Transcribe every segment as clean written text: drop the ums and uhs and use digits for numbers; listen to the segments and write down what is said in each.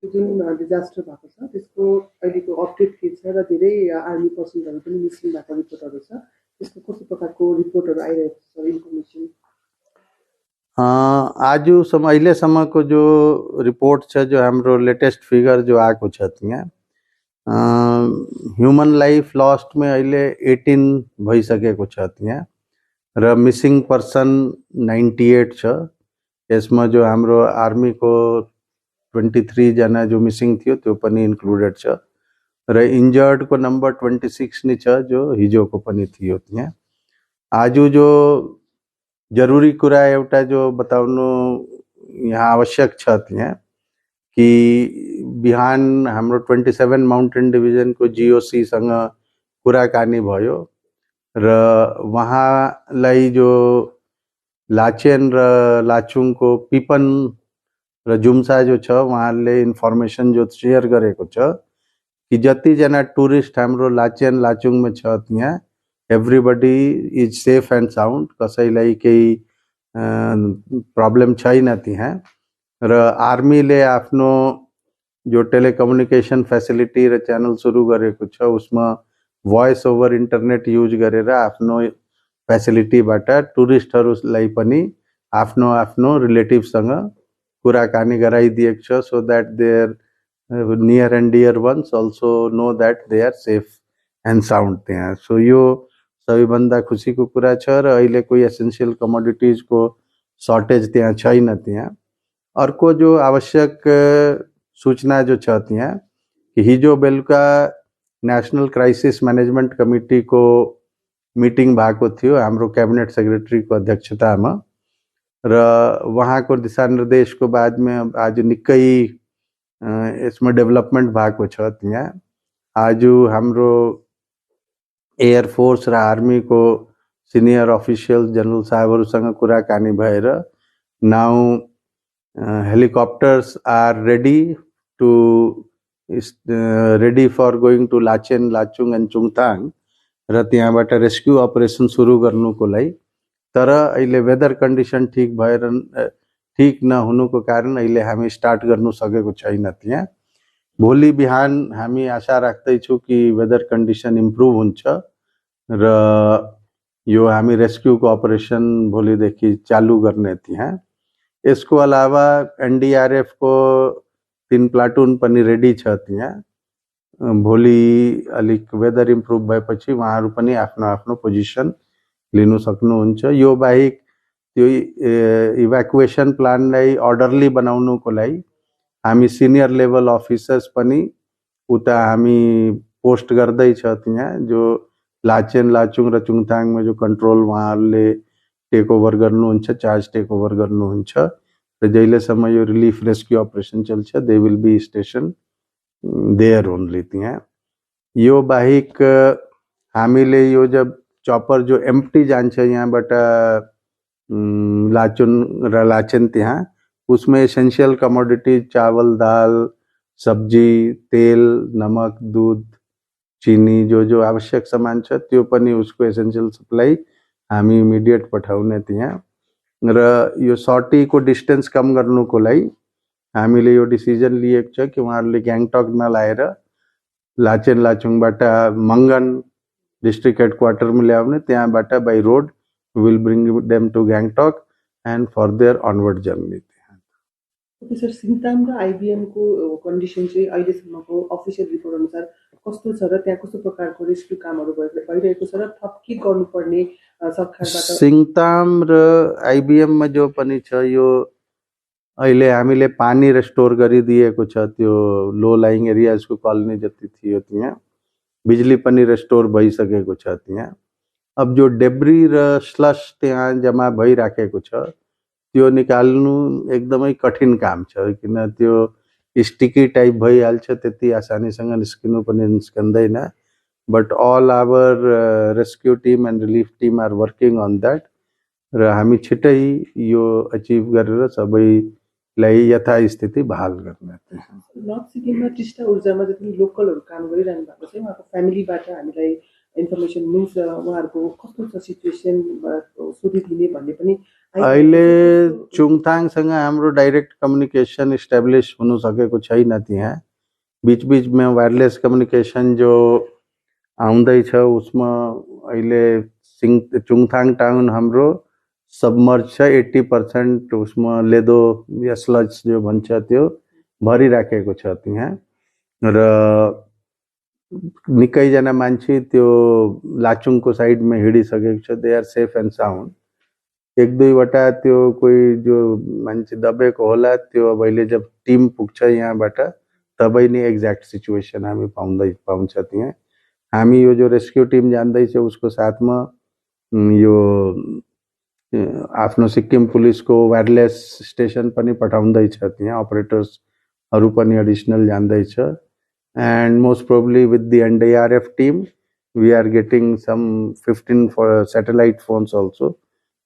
जुन डिजास्टर भएको छ त्यसको अहिलेको अपडेट के छ र धेरै आर्मी पर्सनहरू पनि मिसिङ भएको रिपोर्टहरू छ, त्यसको कस्तो प्रकारको रिपोर्टहरू आइरहेको छ इन्फर्मेसन? आज अहिलेसम्मको जो रिपोर्ट छ, जो हाम्रो लेटेस्ट फिगर जो आएको छ त्यहाँ ह्युमन लाइफ लस्ट में अहिले 18 भइसकेको छ त्यहाँ र मिसिङ पर्सन 98 छ। यसमा जो हाम्रो आर्मीको 23 जना जो मिसिङ थियो त्यो पनि इन्क्लुडेड छ र इन्जर्डको नम्बर 26 नै छ जो हिजोको पनि थियो त्यहाँ। आज जो जरुरी कुरा एउटा जो बताउनु यहाँ आवश्यक छ त्यहाँ कि बिहान हाम्रो 27 माउन्टेन डिभिजनको जीओसी सँग कुराकानी भयो र वहाँलाई जो लाचेन र लाचुङको पिपन र जुम्सा जो छ वहाँले इन्फर्मेसन जो शेयर गरेको छ कि जति जना टुरिस्ट हाम्रो लाचेन लाचुङमा छ त्यहाँ everybody is safe and sound, कसैलाई केही प्रब्लम छैन त्यहाँ र आर्मीले आफ्नो जो टेलिकम्युनिकेसन फेसिलिटी र च्यानल सुरु गरेको छ उसमा भोइस ओभर इन्टरनेट युज गरेर आफ्नो फेसिलिटीबाट टुरिस्टहरूलाई पनि आफ्नो आफ्नो रिलेटिभसँग कुराकानी गराइदिएको छ so that their near and dear ones also know that they are safe and sound त्यहाँ। सो यो सबैभन्दा खुसीको कुरा छ र अहिले कोही एसेन्सियल कमोडिटिजको सर्टेज त्यहाँ छैन त्यहाँ। अर्को जो आवश्यक सूचना जो छ त्यहाँ कि हिजो बेलुका नेशनल क्राइसिस म्यानेजमेन्ट कमिटीको मिटिङ भएको थियो हाम्रो क्याबिनेट सेक्रेटरीको अध्यक्षतामा र वहाँको दिशानिर्देशको बादमा आज निकै यसमा डेभलपमेन्ट भएको छ त्यहाँ। आज हाम्रो एयरफोर्स र आर्मीको सिनियर अफिसियल जनरल साहबहरूसँग कुराकानी भएर now helicopters are ready for going to Lachen Lachung and Chungthang र त्यहाँबाट रेस्क्यु अपरेसन सुरु गर्नुको लागि। तर अहिले वेदर कन्डिसन ठिक नहुनुको कारण अहिले हामी स्टार्ट गर्नु सकेको छैन त्यहाँ। भोलि बिहान हामी आशा राख्दैछौँ कि वेदर कन्डिसन इम्प्रुभ हुन्छ र यो हामी रेस्क्युको अपरेसन भोलिदेखि चालू गर्ने त्यहाँ। यसको अलावा एनडीआरएफ को 3 प्लाटुन पनि रेडी छ त्यहाँ। भोलि अलिक वेदर इम्प्रुभ भएपछि उहाँहरू पनि आफ्नो आफ्नो पोजिसन लिनु सक्नुहुन्छ। यो बाहेक त्यो इभ्याकुएसन प्लानलाई अर्डरली बनाउनुको लागि हामी सिनियर लेभल अफिसर्स पनि उता हामी पोस्ट गर्दैछ त्यहाँ। जो लाचेन लाचुङ र चुङथाङमा जो कन्ट्रोल उहाँहरूले टेक ओभर गर्नुहुन्छ, चार्ज टेक ओभर गर्नुहुन्छ र जहिलेसम्म यो रिलिफ रेस्क्यु अपरेसन चल्छ they will be station there only त्यहाँ। यो बाहेक हामीले यो जब चॉपर जो एम्प्टी जान्छ यहाँबाट लाचुन र लाचेन त्यहाँ, उसमें एसेंशियल कमोडिटी चावल दाल सब्जी तेल नमक दूध चीनी जो जो आवश्यक सामान छ त्यो पनि उसको एसेन्शियल सप्लाई हामी इमिडिएट पठाउने त्यहाँ। र यो सर्टीको डिस्टेन्स कम गर्नुको लागि हामीले यो डिसिजन लिएको छ कि उहाँहरूले ग्याङटक नलाएर लाचेन लाचुङबाट मङ्गन डिस्ट्रिक्ट हेडक्वार्टरमा ल्याउने, त्यहाँबाट by road will bring them to Gangtok and for their onward journey. Okay sir, Singtam र आइबिएमको कन्डिसन चाहिँ अहिलेसम्मको अफिसियल रिपोर्ट अनुसार कस्तो छ र त्यहाँ कस्तो प्रकारको रेस्क्यु कामहरू भइरहेको छ र थप के गर्नुपर्ने सरकारबाट? सिङताम र आइबिएममा जो पनि छ यो अहिले हामीले पानी रेस्टोर गरिदिएको छ। त्यो लो लाइङ एरियाजको कलोनी जति थियो त्यहाँ बिजुली पनि रेस्टोर भइसकेको छ त्यहाँ। अब जो डेब्री र स्लस त्यहाँ जम्मा भइराखेको छ त्यो निकाल्नु एकदमै कठिन काम छ, किन त्यो स्टिकी टाइप भइहाल्छ, त्यति आसानीसँग निस्किनु पनि निस्कँदैन। But all our rescue team and relief team are working on that र हामी छिट्टै यो अचिभ गरेर सबैलाई यथास्थिति बहाल गर्ने। नर्थ सिक्किममा टिस्टा ऊर्जामा जति लोकलहरू काम गरिरहनु भएको छ उहाँको फ्यामिलीबाट हामीलाई इन्फर्मेसन मिल्छ, उहाँहरूको कस्तो छ सिचुएसन सोधिदिने भन्ने पनि अहिले चुङथाङसँग हाम्रो डाइरेक्ट कम्युनिकेसन इस्टेब्लिस हुनु सकेको छैन त्यहाँ बीच बीचमा वायरलेस कम्युनिकेसन जो आउँदैछ उसमा अहिले चुङथाङ टाउन हाम्रो सबमर्ज छ 80% उसमा लेदो या स्लज जो भन्छ त्यो भरिराखेको छ त्यहाँ र निकैजना मान्छे त्यो लाचुङको साइडमा हिँडिसकेको छ they are safe and sound एक दुईवटा त्यो कोही जो मान्छे दबेको होला त्यो अब अहिले जब टिम पुग्छ यहाँबाट तबै नै एक्ज्याक्ट सिचुएसन हामी पाउँछ त्यहाँ हामी यो जो रेस्क्यु टिम जाँदैछ उसको साथमा यो आफ्नो सिक्किम पुलिसको वायरलेस स्टेसन पनि पठाउँदैछ त्यहाँ अपरेटर्सहरू पनि एडिसनल जाँदैछ and most probably with the NDRF team we are getting some 15 for satellite phones also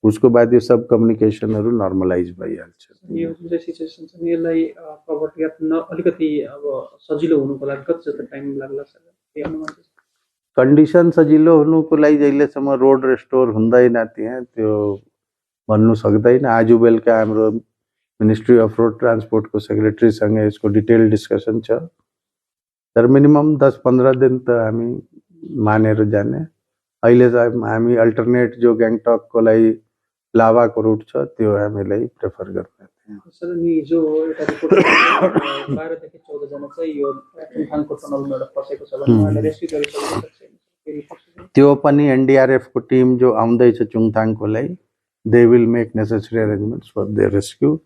उसको बाद यो सब कम्युनिकेसनहरु नर्मलाइज भइहाल्छ यो जुन चाहिँ सिचुएसन छ यसलाई कभर गर्न अलिकति अब सजिलो हुनुको लागि कति जस्तो टाइम लाग्ला सर के अनुमान छ कन्डिसन सजिलो हुनुको लागि जहिलेसम्म रोड रेस्टोर हुँदैन त्यहाँ त्यो भन्नु सक्दैन आज बेलुका हाम्रो मिनिस्ट्री अफ रोड ट्रान्सपोर्टको सेक्रेटरीसँग यसको डिटेल डिस्कसन छ तर मिनिमम 10-15 दिन त हामी मानेर जाने अहिले चाहिँ हामी अल्टरनेट जो ग्याङटकको लागि लाभाको रुट छ त्यो हामीलाई प्रेफर गर्ने सर नि जो एउटा रिपोर्ट 12 देखि 14 जना चाहिँ यो चुङथाङको टनलमा फसेको छ भने उहाँले रेस्क्यु गरिसकेको छ त्यो पनि एनडीआरएफ को टिम जो आउँदैछ चुङथाङको लागि they will make necessary arrangements for their rescue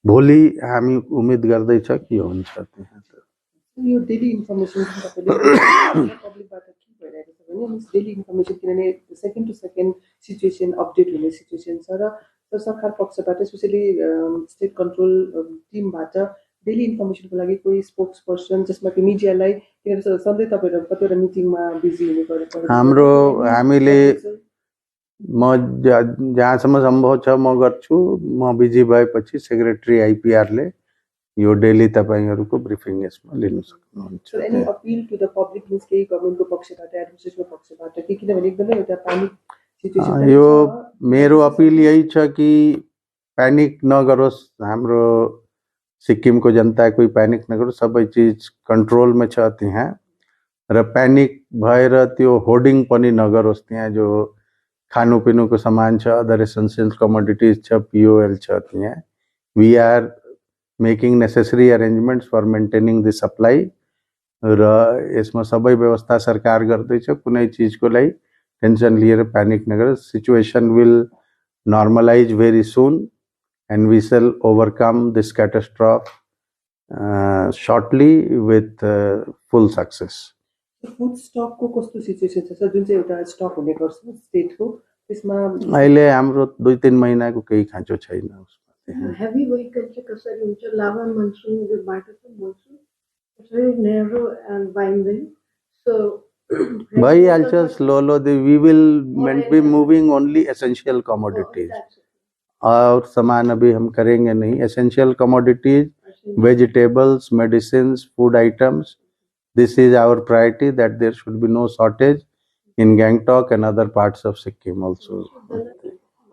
भोलि हामी उम्मेद गर्दैछ कि हुन्छ त्यहाँ यो डेली इन्फर्मेसन तपाईँले पब्लिकबाट के भइरहेको छ भने डेली इन्फर्मेसन किनभने second to second situation update हुने सिचुएसन छ र सरकार पक्षबाट स्पेसली स्टेट कन्ट्रोल टिमबाट डेली इन्फर्मेसनको लागि कोही स्पोक्स पर्सन जसमा कि मिडियालाई किनभने सधैँ तपाईँहरू कतिवटा मिटिङमा बिजी हुने गरेको हाम्रो हामीले म जहाँसम्म सम्भव छ म गर्छु म बिजी भएपछि सेक्रेटरी आइपीआरले यो डेली तपाईहरुको ब्रिफिङ यसमा लिन सक्नुहुन्छ any appeal to the public means के गभर्नमेन्टको पक्षबाट एडमिनिस्ट्रेसनको पक्षबाट के किनभने एकदमै एउटा प्यानिक सिचुएसन यो मेरो अपील यही छ कि प्यानिक नगरोस् हाम्रो सिक्किमको जनता कोही प्यानिक नगरोस् सबै चीज कन्ट्रोलमा छ त्यहाँ र प्यानिक भएर त्यो होर्डिङ पनि नगरोस् त्यहाँ जो खानुपिनुको सामान छ अदर एसेन्शियल कमोडिटीज छ पीओएल छ त्यहाँ we are making necessary arrangements for maintaining the supply र यसमा सबै व्यवस्था सरकार गर्दैछ कुनै चीजको लागि टेन्सन लिएर प्यानिक नगरोस् situation will normalise very soon and we shall overcome this catastrophe shortly with full success food स्टकको कस्तो सिचुएसन छ सर जुन चाहिँ एउटा स्टक हुने गर्छ स्टेटको त्यसमा अहिले हाम्रो 2-3 महिनाको केही खाँचो छैन heavy vehicle चाहिँ कसरी हुन्छ लाभा मनसुनको बाटो चाहिँ monsoon it's very narrow and winding so भइहाल्छ slow we will be moving only essential commodities और सामान अभी हम करेंगे नहीं essential commodities vegetables medicines food items this is our priority that there should be no shortage in Gangtok and other parts of Sikkim also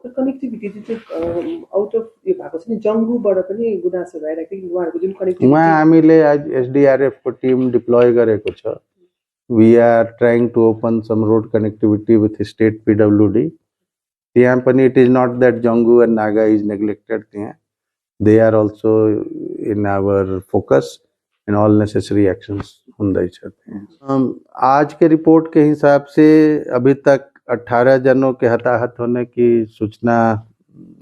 connectivity चाहिँ out of यो भएको छ नि जंगुबाट पनि गुनासो भइरहेको थियो उहाँहरुको जुन कनेक्टिभिटी उहाँ हामीले आज एसडीआरएफ को टिम डिप्लोय गरेको छ we are trying to open some road connectivity with state PWD त्यहाँ पनि it is not that Dzongu and Naga is neglected त्यहाँ they are also in our focus and all necessary actions हुँदैछ त्यहाँ आज के रिपोर्ट के हिसाब से अभी तक 18 जनों के हताहत होने की सूचना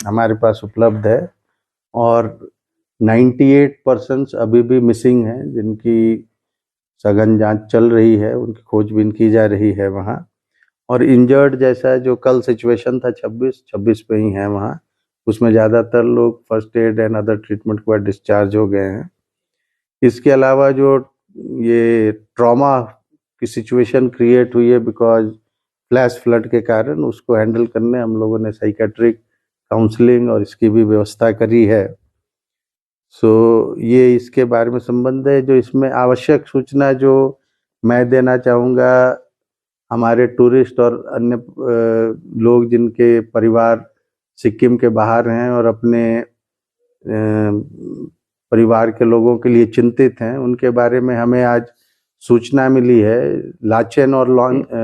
हमारे पास उपलब्ध है और 98% अभी भी मिसिंग हैं जिनकी सघन जांच चल रही है उनकी खोजबीन की जा रही है वहाँ और इंजर्ड जैसा जो कल सिचुएशन था 26 पे ही है वहाँ उसमें ज़्यादातर लोग first aid and other treatment के बाद डिस्चार्ज हो गए हैं इसके अलावा जो ये ट्रॉमा की सिचुएशन क्रिएट हुई है बिकॉज फ्लैश फ्लड के कारण उसको हैंडल करने हम लोगों ने साइकेट्रिक काउंसलिंग और इसकी भी व्यवस्था करी है सो ये इसके बारे में संबंध है जो इसमें आवश्यक सूचना जो मैं देना चाहूँगा हमारे टूरिस्ट और अन्य लोग जिनके परिवार सिक्किम के बाहर हैं और अपने परिवार के लोगों के लिए चिंतित हैं, उनके बारे में हमें आज सूचना मिली है। लाचेन और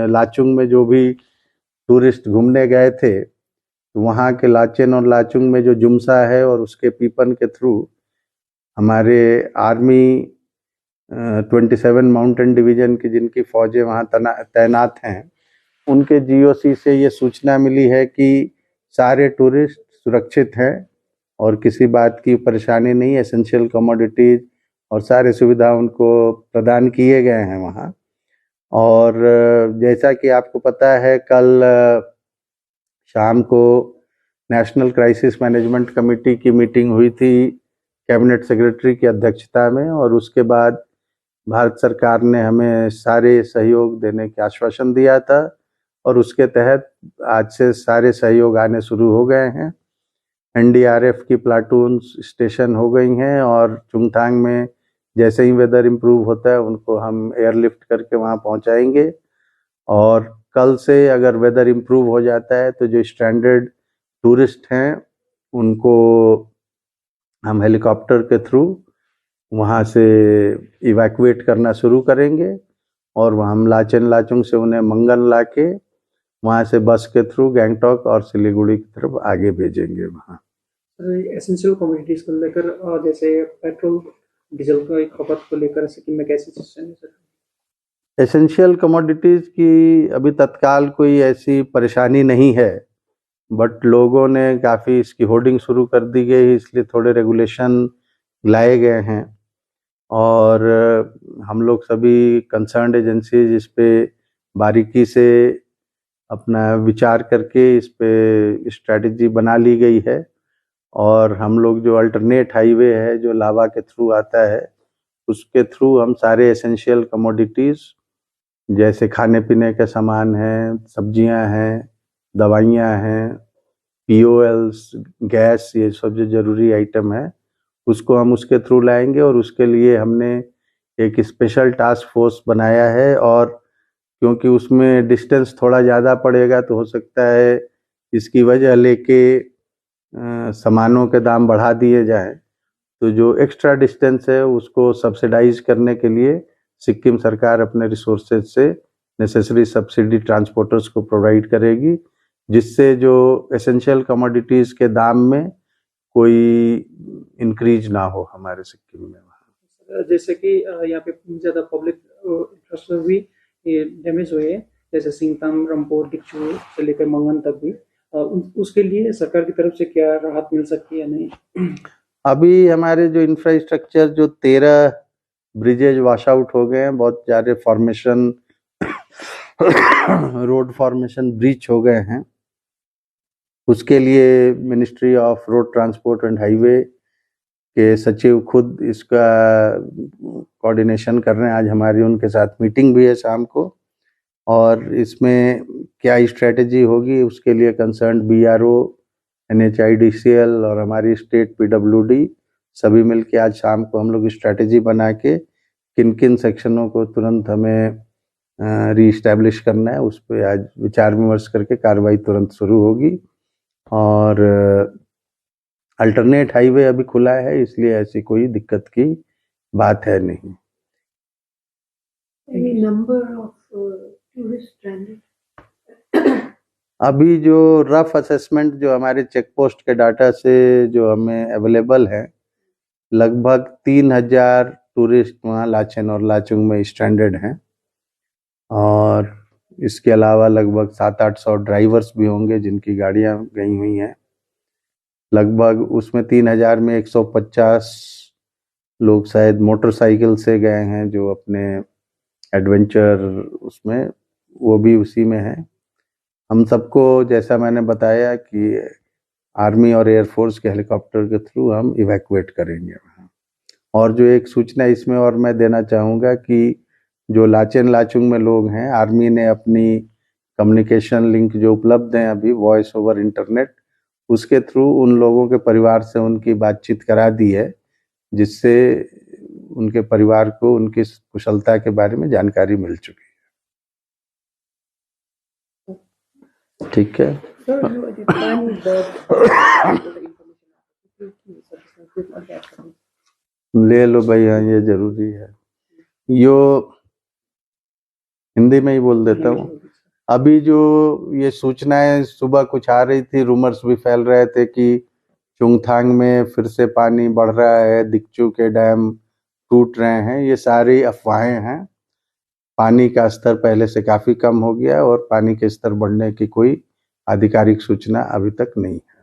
लाचुंग में जो भी टूरिस्ट घूमने गए थे, वहाँ के लाचेन और लाचुंग में जो जुमसा है और उसके पीपन के थ्रू हमारे आर्मी 27 माउंटेन डिवीजन की जिनकी फौजें वहाँ तैनात हैं, उनके जीओसी से ये सूचना मिली है कि सारे टूरिस्ट सुरक्षित हैं और किसी बात की परेशानी नहीं। एसेंशियल कमोडिटीज और सारे सुविधा उनको प्रदान किए गए हैं वहाँ। और जैसा कि आपको पता है, कल शाम को नेशनल क्राइसिस मैनेजमेंट कमेटी की मीटिंग हुई थी कैबिनेट सेक्रेटरी की अध्यक्षता में, और उसके बाद भारत सरकार ने हमें सारे सहयोग देने के आश्वासन दिया था और उसके तहत आज से सारे सहयोग आने शुरू हो गए हैं। एनडीआरएफ की प्लाटून स्टेशन हो गई हैं और चुंगथांग में जैसे ही वेदर इम्प्रूव होता है उनको हम एयरलिफ्ट करके वहाँ पहुँचाएंगे। और कल से अगर वेदर इम्प्रूव हो जाता है तो जो स्ट्रैंडेड टूरिस्ट हैं उनको हम हेलीकॉप्टर के थ्रू वहाँ से इवैक्यूएट करना शुरू करेंगे और वहाँ हम लाचेन लाचुंग से उन्हें मंगन लाके वहाँ से बस के थ्रू गैंगटॉक और सिलीगुड़ी की तरफ आगे भेजेंगे। वहाँ एसेंशियल कमोडिटीज को लेकर जैसे पेट्रोल डीजल की खपत को लेकर सिक्किम में कैसी सिस्टम है सर? एसेंशियल कमोडिटीज की अभी तत्काल कोई ऐसी परेशानी नहीं है, बट लोगों ने काफ़ी इसकी होर्डिंग शुरू कर दी गई, इसलिए थोड़े रेगुलेशन लाए गए हैं और हम लोग सभी कंसर्न्ड एजेंसीज इस पे बारीकी से अपना विचार करके इस पे स्ट्रैटेजी बना ली गई है। और हम लोग जो अल्टरनेट हाईवे है जो लावा के थ्रू आता है, उसके थ्रू हम सारे एसेंशियल कमोडिटीज़ जैसे खाने पीने के सामान हैं, सब्जियां हैं, दवाइयां हैं, पीओएल्स, गैस, ये सब जो ज़रूरी आइटम है उसको हम उसके थ्रू लाएंगे। और उसके लिए हमने एक स्पेशल टास्क फोर्स बनाया है और क्योंकि उसमें डिस्टेंस थोड़ा ज़्यादा पड़ेगा तो हो सकता है इसकी वजह लेके सामानों के दाम बढ़ा दिए जाएं, तो जो एक्स्ट्रा डिस्टेंस है उसको सब्सिडाइज करने के लिए सिक्किम सरकार अपने रिसोर्सेज से नेसेसरी सब्सिडी ट्रांसपोर्टर्स को प्रोवाइड करेगी, जिससे जो एसेंशियल कमोडिटीज़ के दाम में कोई इंक्रीज ना हो हमारे सिक्किम में। जैसे कि यहाँ पे ज़्यादा पब्लिक इंफ्रास्ट्रक्चर भी डैमेज हुए हैं, जैसे सिंगताम, रंपोर, डिक्चू से लेकर मंगन तक भी, उसके लिए सरकार की तरफ से क्या राहत मिल सकती है या नहीं? अभी हमारे जो इंफ्रास्ट्रक्चर जो 13 ब्रिजेज वॉश आउट हो गए हैं, बहुत सारे फॉर्मेशन रोड फॉर्मेशन ब्रीच हो गए हैं। उसके लिए ministry of road transport and highway के सचिव खुद इसका कोऑर्डिनेशन कर रहे हैं। आज हमारी उनके साथ मीटिंग भी है शाम को, और इसमें क्या स्ट्रेटेजी होगी उसके लिए कंसर्न बीआरओ, NHIDCL और हमारी स्टेट PWD सभी मिलके आज शाम को हम लोग स्ट्रेटेजी बना के किन किन सेक्शनों को तुरंत हमें रीस्टैब्लिश करना है उस पर आज विचार विमर्श करके कार्रवाई तुरंत शुरू होगी। और अल्टरनेट हाईवे अभी खुला है, इसलिए ऐसी कोई दिक्कत की बात है नहीं। अभी जो रफ असेसमेंट जो हमारे चेक पोस्ट के डाटा से जो हमें अवेलेबल है, लगभग 3000 टूरिस्ट वहाँ लाचेन और लाचुंग में स्ट्रैंडेड हैं और इसके अलावा लगभग 700-800 ड्राइवर्स भी होंगे जिनकी गाड़ियाँ गई हुई हैं। लगभग उसमें 3000 में 150 लोग शायद मोटरसाइकिल से गए हैं जो अपने एडवेंचर उसमें, वो भी उसी में है। हम सबको जैसा मैंने बताया कि आर्मी और एयरफोर्स के हेलीकॉप्टर के थ्रू हम इवैक्यूएट करेंगे वहाँ। और जो एक सूचना इसमें और मैं देना चाहूँगा कि जो लाचेन लाचुंग में लोग हैं, आर्मी ने अपनी कम्युनिकेशन लिंक जो उपलब्ध हैं अभी वॉइस ओवर इंटरनेट, उसके थ्रू उन लोगों के परिवार से उनकी बातचीत करा दी है, जिससे उनके परिवार को उनकी कुशलता के बारे में जानकारी मिल चुकी है। ठीक है। सर यो यदि पानी दर एउटा इन्फर्मेसन आएको थियो के छ त्यसमा त्यसमा अझै add गर्नु? ले लो भाई, हाँ ये जरूरी है। यो हिंदी में ही बोल देता हूँ। अभी जो ये सूचनाएं सुबह कुछ आ रही थी, रूमर्स भी फैल रहे थे कि चुंगथांग में फिर से पानी बढ़ रहा है, दिक्चू के डैम टूट रहे हैं, ये सारी अफवाहें हैं। पानी का स्तर पहले से काफी कम हो गया और पानी के स्तर बढ़ने की कोई आधिकारिक सूचना अभी तक नहीं है।